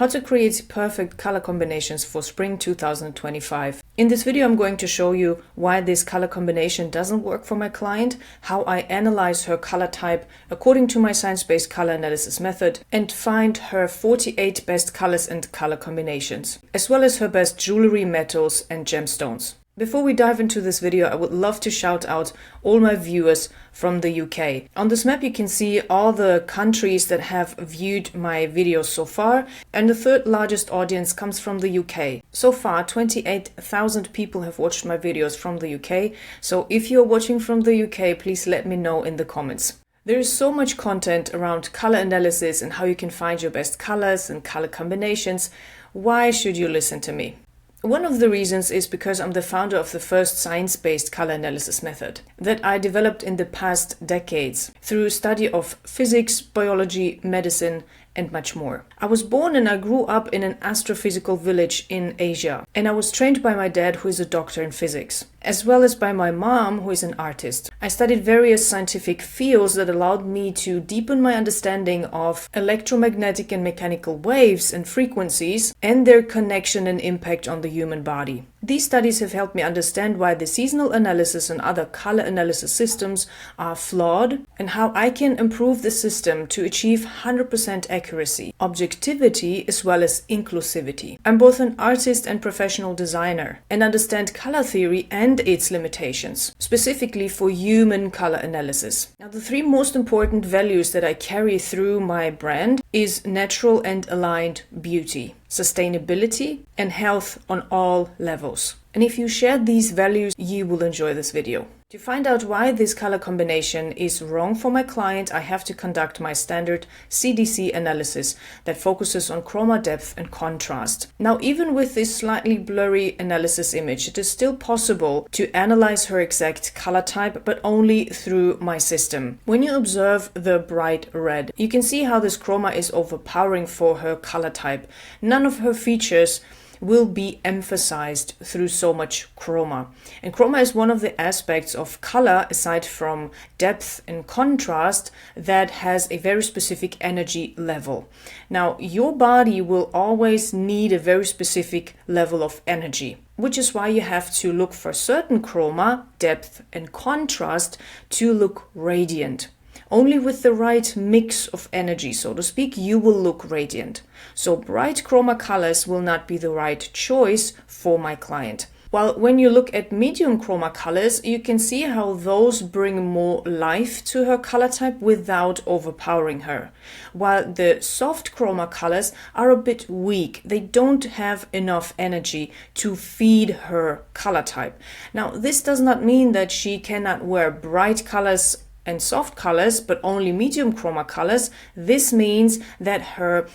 How to create perfect color combinations for spring 2025. In this video, I'm going to show you why this color combination doesn't work for my client, how I analyze her color type according to my science-based color analysis method, and find her 48 best colors and color combinations, as well as her best jewelry, metals, and gemstones. Before we dive into this video, I would love to shout out all my viewers from the UK. On this map you can see all the countries that have viewed my videos so far, and the third largest audience comes from the UK. So far 28,000 people have watched my videos from the UK, so if you're watching from the UK, please let me know in the comments. There is so much content around color analysis and how you can find your best colors and color combinations. Why should you listen to me? One of the reasons is because I'm the founder of the first science-based color analysis method that I developed in the past decades through study of physics, biology, medicine, and much more. I was born and I grew up in an astrophysical village in Asia, and I was trained by my dad, who is a doctor in physics, as well as by my mom, who is an artist. I studied various scientific fields that allowed me to deepen my understanding of electromagnetic and mechanical waves and frequencies and their connection and impact on the human body. These studies have helped me understand why the seasonal analysis and other color analysis systems are flawed and how I can improve the system to achieve 100% accuracy, objectivity, as well as inclusivity. I'm both an artist and professional designer and understand color theory and its limitations, specifically for human color analysis. Now, the three most important values that I carry through my brand is natural and aligned beauty, sustainability, and health on all levels. And if you share these values, you will enjoy this video. To find out why this color combination is wrong for my client, I have to conduct my standard CDC analysis that focuses on chroma depth and contrast. Now, even with this slightly blurry analysis image, it is still possible to analyze her exact color type, but only through my system. When you observe the bright red, you can see how this chroma is overpowering for her color type. None of her features will be emphasized through so much chroma. And chroma is one of the aspects of color, aside from depth and contrast, that has a very specific energy level. Now, your body will always need a very specific level of energy, which is why you have to look for certain chroma, depth, and contrast to look radiant. Only with the right mix of energy, so to speak, you will look radiant. So bright chroma colors will not be the right choice for my client. While when you look at medium chroma colors, you can see how those bring more life to her color type without overpowering her. While the soft chroma colors are a bit weak, they don't have enough energy to feed her color type. Now, this does not mean that she cannot wear bright colors and soft colors, but only medium chroma colors. This means that her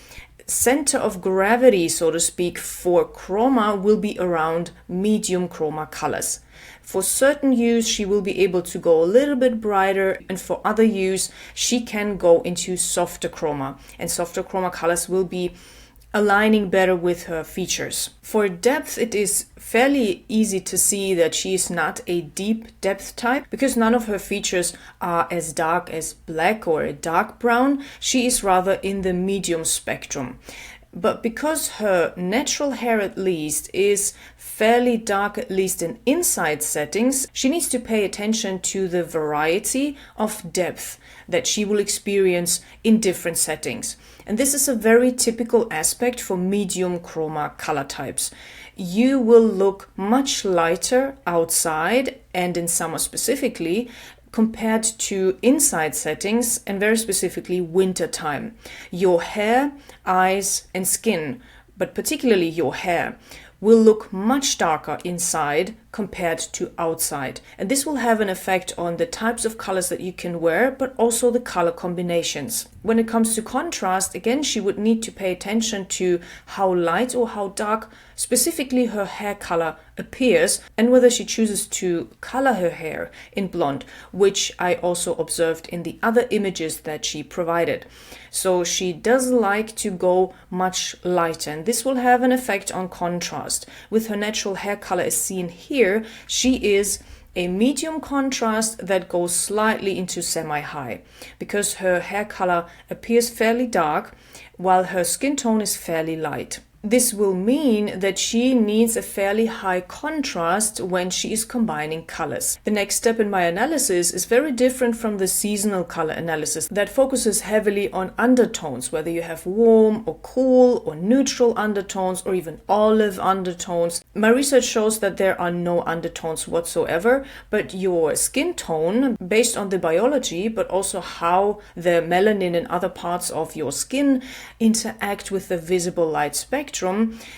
center of gravity, so to speak, for chroma will be around medium chroma colors. For certain use, she will be able to go a little bit brighter, and for other use, she can go into softer chroma, and softer chroma colors will be aligning better with her features. For depth, it is fairly easy to see that she is not a deep depth type because none of her features are as dark as black or a dark brown. She is rather in the medium spectrum. But because her natural hair at least is fairly dark, at least in inside settings, she needs to pay attention to the variety of depth that she will experience in different settings. And this is a very typical aspect for medium chroma color types. You will look much lighter outside and in summer specifically compared to inside settings, and very specifically winter time. Your hair, eyes, and skin, but particularly your hair, will look much darker inside compared to outside. And this will have an effect on the types of colors that you can wear, but also the color combinations. When it comes to contrast, again, she would need to pay attention to how light or how dark specifically her hair color appears, and whether she chooses to color her hair in blonde, which I also observed in the other images that she provided. So she does like to go much lighter, and this will have an effect on contrast. With her natural hair color as seen here, she is a medium contrast that goes slightly into semi-high, because her hair color appears fairly dark while her skin tone is fairly light. This will mean that she needs a fairly high contrast when she is combining colors. The next step in my analysis is very different from the seasonal color analysis that focuses heavily on undertones, whether you have warm or cool or neutral undertones or even olive undertones. My research shows that there are no undertones whatsoever, but your skin tone, based on the biology, but also how the melanin and other parts of your skin interact with the visible light spectrum,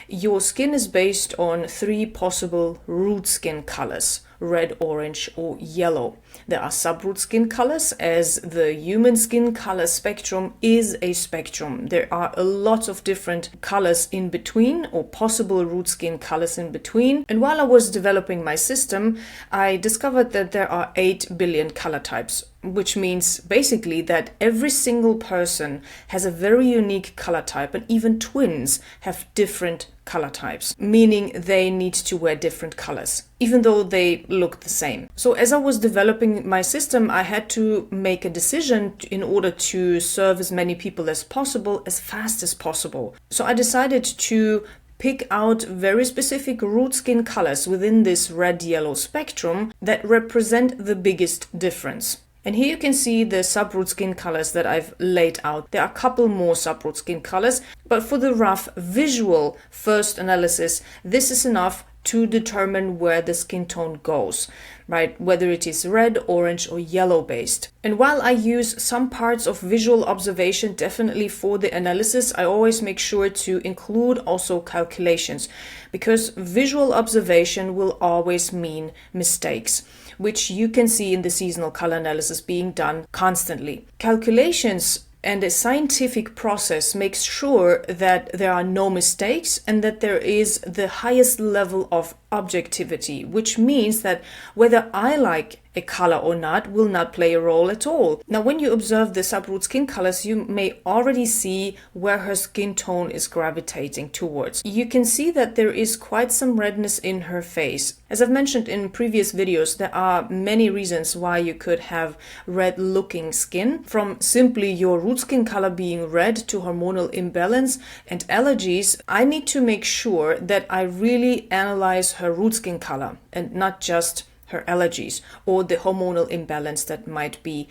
your skin is based on 3 possible root skin colors: red, orange, or yellow. There are subroot skin colors, as the human skin color spectrum is a spectrum. There are a lot of different colors in between, or possible root skin colors in between. And while I was developing my system, I discovered that there are 8 billion color types, which means basically that every single person has a very unique color type, and even twins have different color types, meaning they need to wear different colors, even though they look the same. So as I was developing my system, I had to make a decision in order to serve as many people as possible, as fast as possible. So I decided to pick out very specific root skin colors within this red-yellow spectrum that represent the biggest difference. And here you can see the subroot skin colors that I've laid out. There are a couple more subroot skin colors, but for the rough visual first analysis, this is enough to determine where the skin tone goes, right? Whether it is red, orange, or yellow based. And while I use some parts of visual observation definitely for the analysis, I always make sure to include also calculations, because visual observation will always mean mistakes, which you can see in the seasonal color analysis being done constantly. Calculations and a scientific process makes sure that there are no mistakes and that there is the highest level of objectivity, which means that whether I like a color or not will not play a role at all. Now, when you observe the subroot skin colors, you may already see where her skin tone is gravitating towards. You can see that there is quite some redness in her face. As I've mentioned in previous videos, there are many reasons why you could have red looking skin, from simply your root skin color being red to hormonal imbalance and allergies. I need to make sure that I really analyze her root skin color and not just her allergies or the hormonal imbalance that might be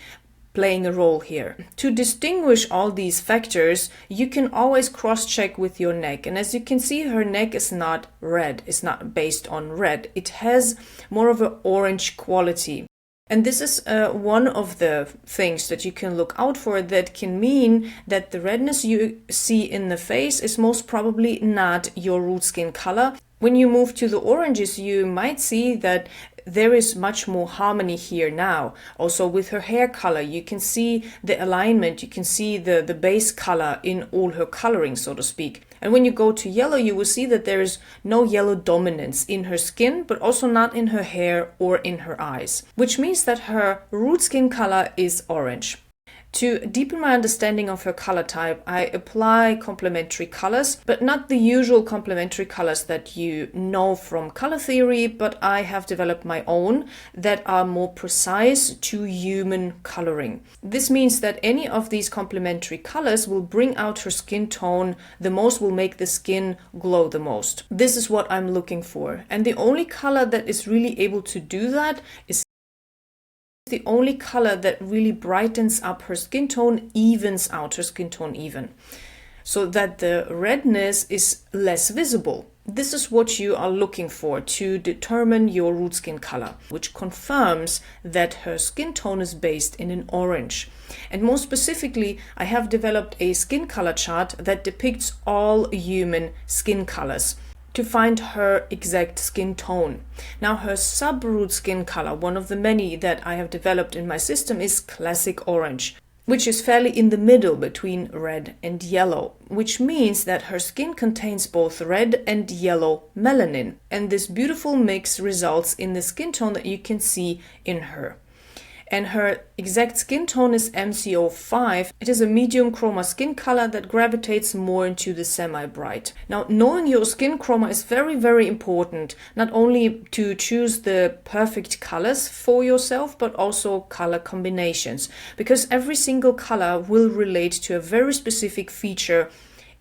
playing a role here. To distinguish all these factors, you can always cross-check with your neck. And as you can see, her neck is not red. It's not based on red. It has more of an orange quality. And this is one of the things that you can look out for that can mean that the redness you see in the face is most probably not your root skin color. When you move to the oranges, you might see that there is much more harmony here now. Also with her hair color, you can see the alignment, you can see the base color in all her coloring, so to speak. And when you go to yellow, you will see that there is no yellow dominance in her skin, but also not in her hair or in her eyes, which means that her root skin color is orange. To deepen my understanding of her color type, I apply complementary colors, but not the usual complementary colors that you know from color theory, but I have developed my own that are more precise to human coloring. This means that any of these complementary colors will bring out her skin tone the most, will make the skin glow the most. This is what I'm looking for. And the only color that is really able to do that is the only color that really brightens up her skin tone, evens out her skin tone even, so that the redness is less visible. This is what you are looking for to determine your root skin color, which confirms that her skin tone is based in an orange. And more specifically, I have developed a skin color chart that depicts all human skin colors to find her exact skin tone. Now, her subroot skin color, one of the many that I have developed in my system, is classic orange, which is fairly in the middle between red and yellow, which means that her skin contains both red and yellow melanin. And this beautiful mix results in the skin tone that you can see in her. and her exact skin tone is MCO5. It is a medium chroma skin color that gravitates more into the semi-bright. Now, knowing your skin chroma is very, very important, not only to choose the perfect colors for yourself, but also color combinations, because every single color will relate to a very specific feature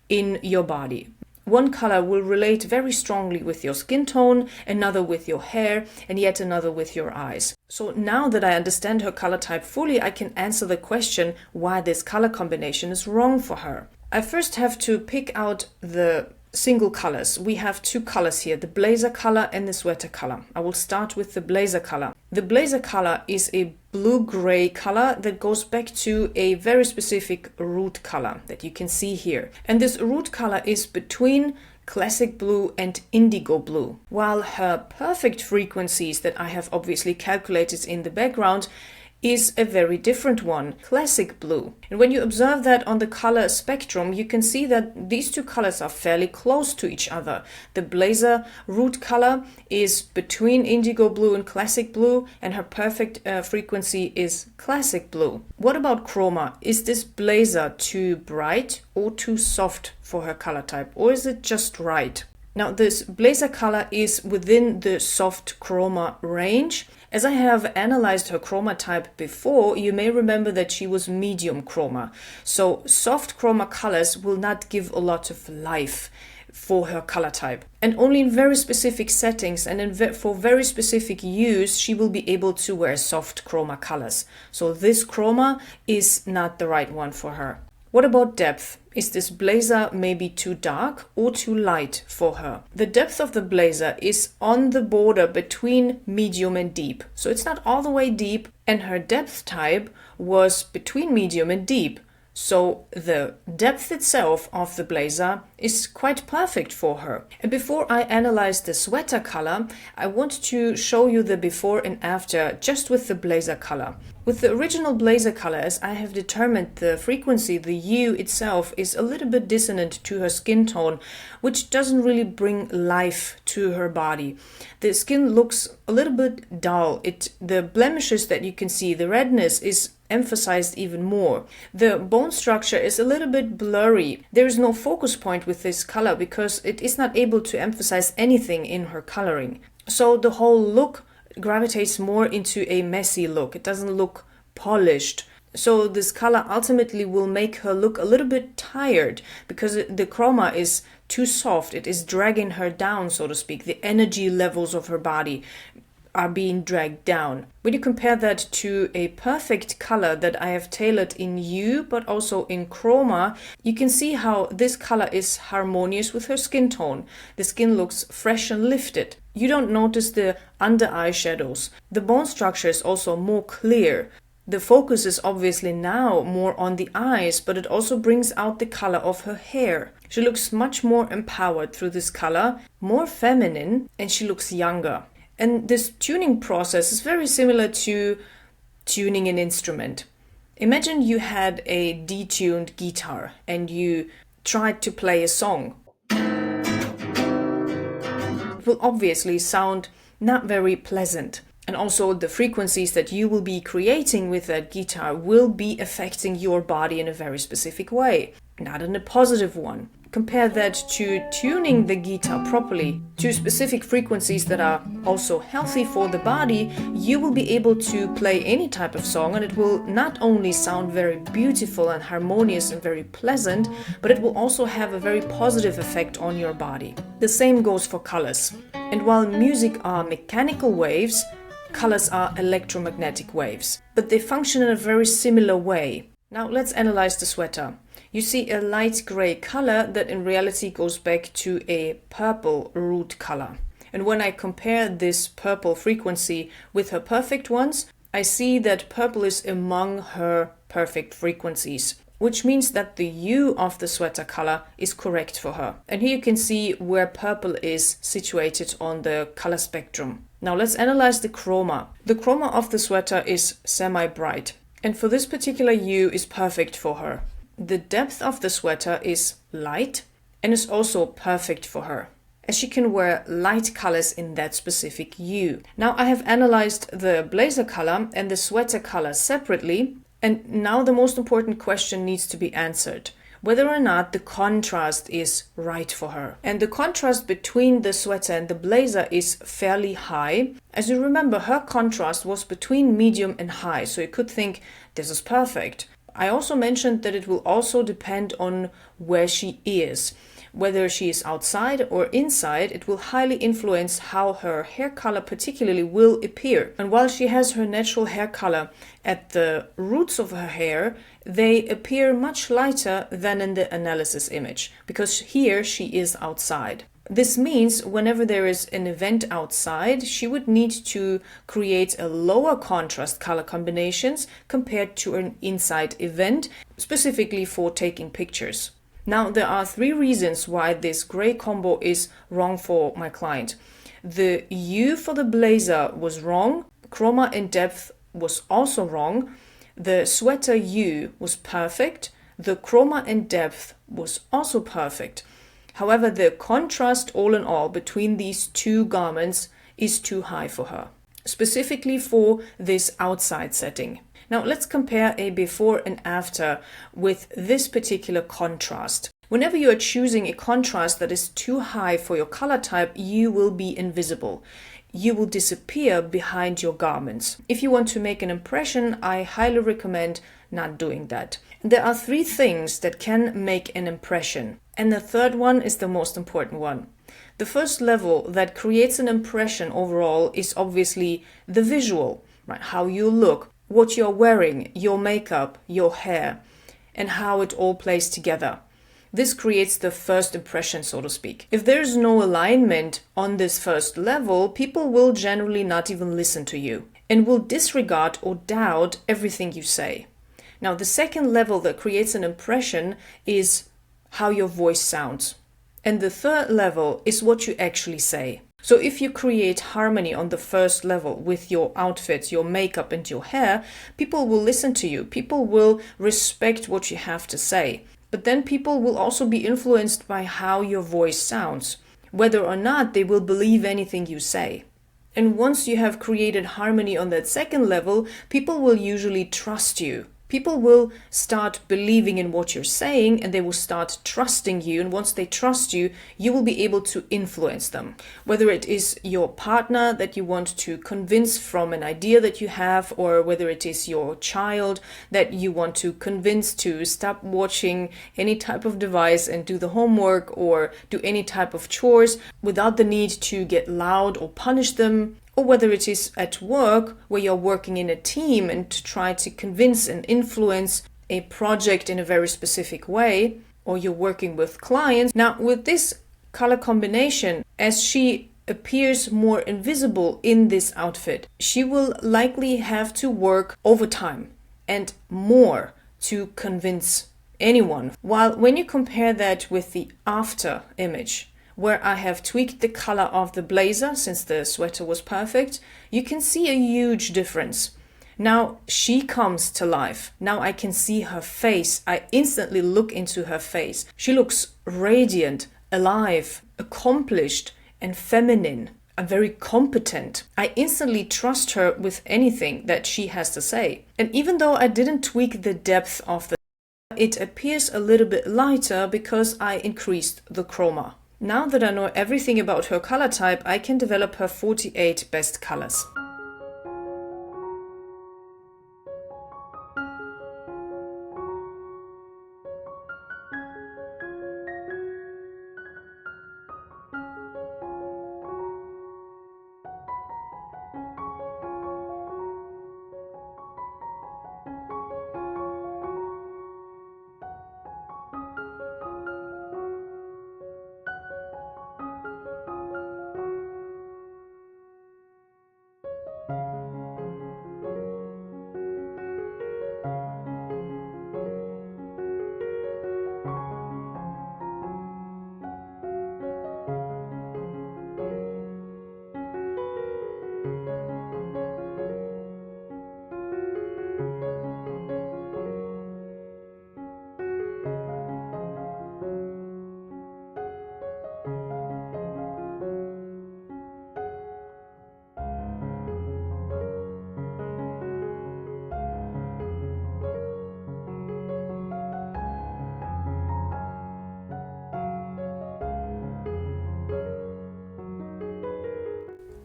in your body. One color will relate very strongly with your skin tone, another with your hair, and yet another with your eyes. So now that I understand her color type fully, I can answer the question why this color combination is wrong for her. I first have to pick out the single colors. We have two colors here, the blazer color and the sweater color. I will start with the blazer color. The blazer color is a blue-gray color that goes back to a very specific root color that you can see here. And this root color is between classic blue and indigo blue, while her perfect frequencies that I have obviously calculated in the background is a very different one, classic blue. And when you observe that on the color spectrum, you can see that these two colors are fairly close to each other. The blazer root color is between indigo blue and classic blue, and her perfect frequency is classic blue. What about chroma? Is this blazer too bright or too soft for her color type, or is it just right? Now, this blazer color is within the soft chroma range. As I have analyzed her chroma type before, you may remember that she was medium chroma. So soft chroma colors will not give a lot of life for her color type. And only in very specific settings and for very specific use, she will be able to wear soft chroma colors. So this chroma is not the right one for her. What about depth? Is this blazer maybe too dark or too light for her? The depth of the blazer is on the border between medium and deep. So it's not all the way deep, and her depth type was between medium and deep. So the depth itself of the blazer is quite perfect for her. And before I analyze the sweater color, I want to show you the before and after just with the blazer color. With the original blazer colors, I have determined the frequency, the hue itself, is a little bit dissonant to her skin tone, which doesn't really bring life to her body. The skin looks a little bit dull. The blemishes that you can see, the redness is emphasized even more. The bone structure is a little bit blurry. There is no focus point with this color because it is not able to emphasize anything in her coloring. So the whole look gravitates more into a messy look. It doesn't look polished. So this color ultimately will make her look a little bit tired because the chroma is too soft. It is dragging her down, so to speak. The energy levels of her body are being dragged down. When you compare that to a perfect color that I have tailored in hue but also in chroma, you can see how this color is harmonious with her skin tone. The skin looks fresh and lifted. You don't notice the under eye shadows. The bone structure is also more clear. The focus is obviously now more on the eyes, but it also brings out the color of her hair. She looks much more empowered through this color, more feminine, and she looks younger. And this tuning process is very similar to tuning an instrument. Imagine you had a detuned guitar and you tried to play a song. It will obviously sound not very pleasant. And also the frequencies that you will be creating with that guitar will be affecting your body in a very specific way, not in a positive one. Compare that to tuning the guitar properly to specific frequencies that are also healthy for the body. You will be able to play any type of song, and it will not only sound very beautiful and harmonious and very pleasant, but it will also have a very positive effect on your body. The same goes for colors. And while music are mechanical waves, colors are electromagnetic waves, but they function in a very similar way. Now let's analyze the sweater. You see a light gray color that in reality goes back to a purple root color. And when I compare this purple frequency with her perfect ones, I see that purple is among her perfect frequencies, which means that the hue of the sweater color is correct for her. And here you can see where purple is situated on the color spectrum. Now let's analyze the chroma. The chroma of the sweater is semi-bright, and for this particular hue is perfect for her. The depth of the sweater is light and is also perfect for her. as she can wear light colors in that specific hue. Now I have analyzed the blazer color and the sweater color separately, and now the most important question needs to be answered: whether or not the contrast is right for her. And the contrast between the sweater and the blazer is fairly high. As you remember, her contrast was between medium and high, so you could think this is perfect. I also mentioned that it will also depend on where she is. Whether she is outside or inside, it will highly influence how her hair color particularly will appear. And while she has her natural hair color at the roots of her hair, they appear much lighter than in the analysis image, because here she is outside. This means whenever there is an event outside, she would need to create a lower contrast color combinations compared to an inside event, specifically for taking pictures. Now, there are 3 reasons why this gray combo is wrong for my client. The hue for the blazer was wrong, chroma and depth was also wrong, the sweater hue was perfect, the chroma and depth was also perfect. However, the contrast all in all between these 2 garments is too high for her, specifically for this outside setting. Now let's compare a before and after with this particular contrast. Whenever you are choosing a contrast that is too high for your color type, you will be invisible. You will disappear behind your garments. If you want to make an impression, I highly recommend not doing that. There are 3 things that can make an impression, and the third one is the most important one. The first level that creates an impression overall is obviously the visual, right? How you look, what you're wearing, your makeup, your hair, and how it all plays together. This creates the first impression, so to speak. If there is no alignment on this first level, people will generally not even listen to you and will disregard or doubt everything you say. Now, the second level that creates an impression is how your voice sounds. And the third level is what you actually say. So if you create harmony on the first level with your outfits, your makeup and your hair, people will listen to you. People will respect what you have to say. But then people will also be influenced by how your voice sounds, whether or not they will believe anything you say. And once you have created harmony on that second level, people will usually trust you. People will start believing in what you're saying, and they will start trusting you. And once they trust you, you will be able to influence them. Whether it is your partner that you want to convince from an idea that you have, or whether it is your child that you want to convince to stop watching any type of device and do the homework or do any type of chores without the need to get loud or punish them. Or whether it is at work where you're working in a team and to try to convince and influence a project in a very specific way, or you're working with clients. Now, with this color combination, as she appears more invisible in this outfit, she will likely have to work overtime and more to convince anyone. While when you compare that with the after image, where I have tweaked the color of the blazer since the sweater was perfect, you can see a huge difference. Now she comes to life. Now I can see her face. I instantly look into her face. She looks radiant, alive, accomplished, and feminine. And very competent. I instantly trust her with anything that she has to say. And even though I didn't tweak the depth of the, it appears a little bit lighter because I increased the chroma. Now that I know everything about her color type, I can develop her 48 best colors.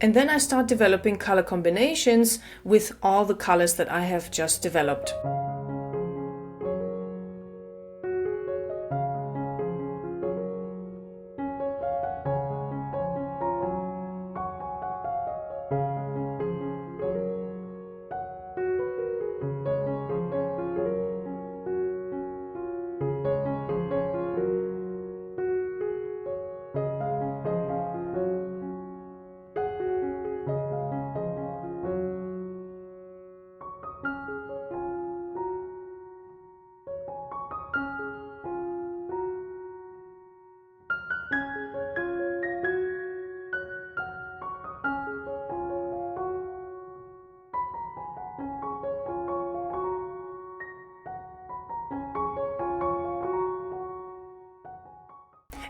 And then I start developing color combinations with all the colors that I have just developed.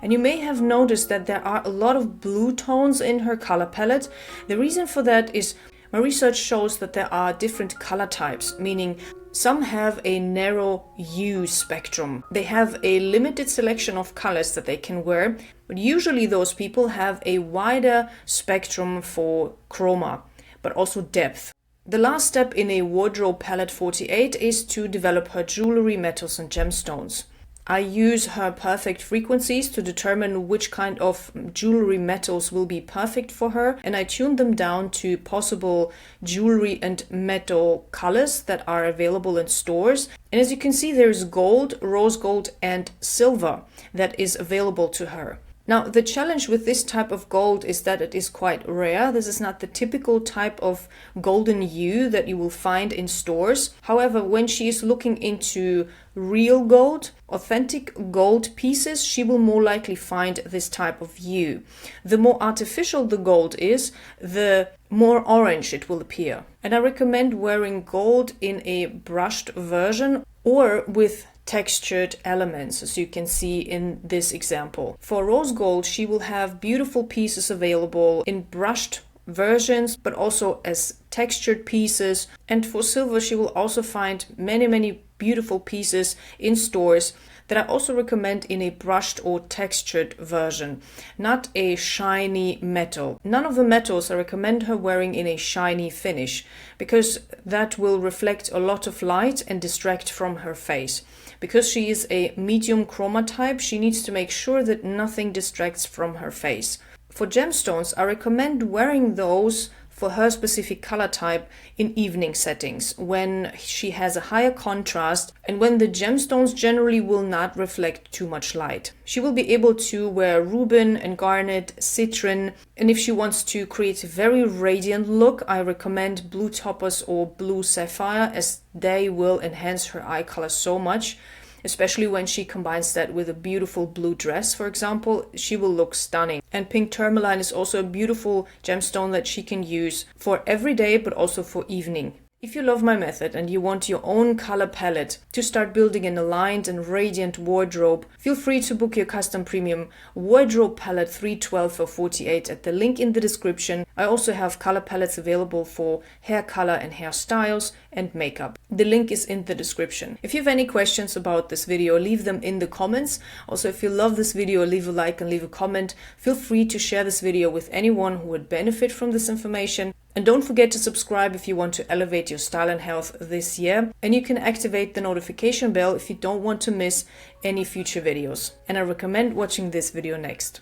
And you may have noticed that there are a lot of blue tones in her color palette. The reason for that is my research shows that there are different color types, meaning some have a narrow hue spectrum. They have a limited selection of colors that they can wear, but usually those people have a wider spectrum for chroma, but also depth. The last step in a wardrobe palette 48 is to develop her jewelry, metals and gemstones. I use her perfect frequencies to determine which kind of jewelry metals will be perfect for her, and I tune them down to possible jewelry and metal colors that are available in stores. And as you can see, there's gold, rose gold and silver that is available to her. Now, the challenge with this type of gold is that it is quite rare. This is not the typical type of golden hue that you will find in stores. However, when she is looking into real gold, authentic gold pieces, she will more likely find this type of hue. The more artificial the gold is, the more orange it will appear. And I recommend wearing gold in a brushed version or with textured elements, as you can see in this example. For rose gold, she will have beautiful pieces available in brushed versions, but also as textured pieces. And for silver, she will also find many beautiful pieces in stores that I also recommend in a brushed or textured version, not a shiny metal. None of the metals I recommend her wearing in a shiny finish, because that will reflect a lot of light and distract from her face. Because she is a medium chroma type, she needs to make sure that nothing distracts from her face. For gemstones, I recommend wearing those for her specific color type in evening settings, when she has a higher contrast and when the gemstones generally will not reflect too much light. She will be able to wear ruben and garnet, citron, and if she wants to create a very radiant look, I recommend blue topaz or blue sapphire, as they will enhance her eye color so much. Especially when she combines that with a beautiful blue dress, for example, she will look stunning. And pink tourmaline is also a beautiful gemstone that she can use for every day, but also for evening. If you love my method and you want your own color palette to start building an aligned and radiant wardrobe, feel free to book your custom premium wardrobe palette 312 or 48 at the link in the description. I also have color palettes available for hair color and hairstyles and makeup. The link is in the description. If you have any questions about this video, leave them in the comments. Also, if you love this video, leave a like and leave a comment. Feel free to share this video with anyone who would benefit from this information. And don't forget to subscribe if you want to elevate your style and health this year. And you can activate the notification bell if you don't want to miss any future videos. And I recommend watching this video next.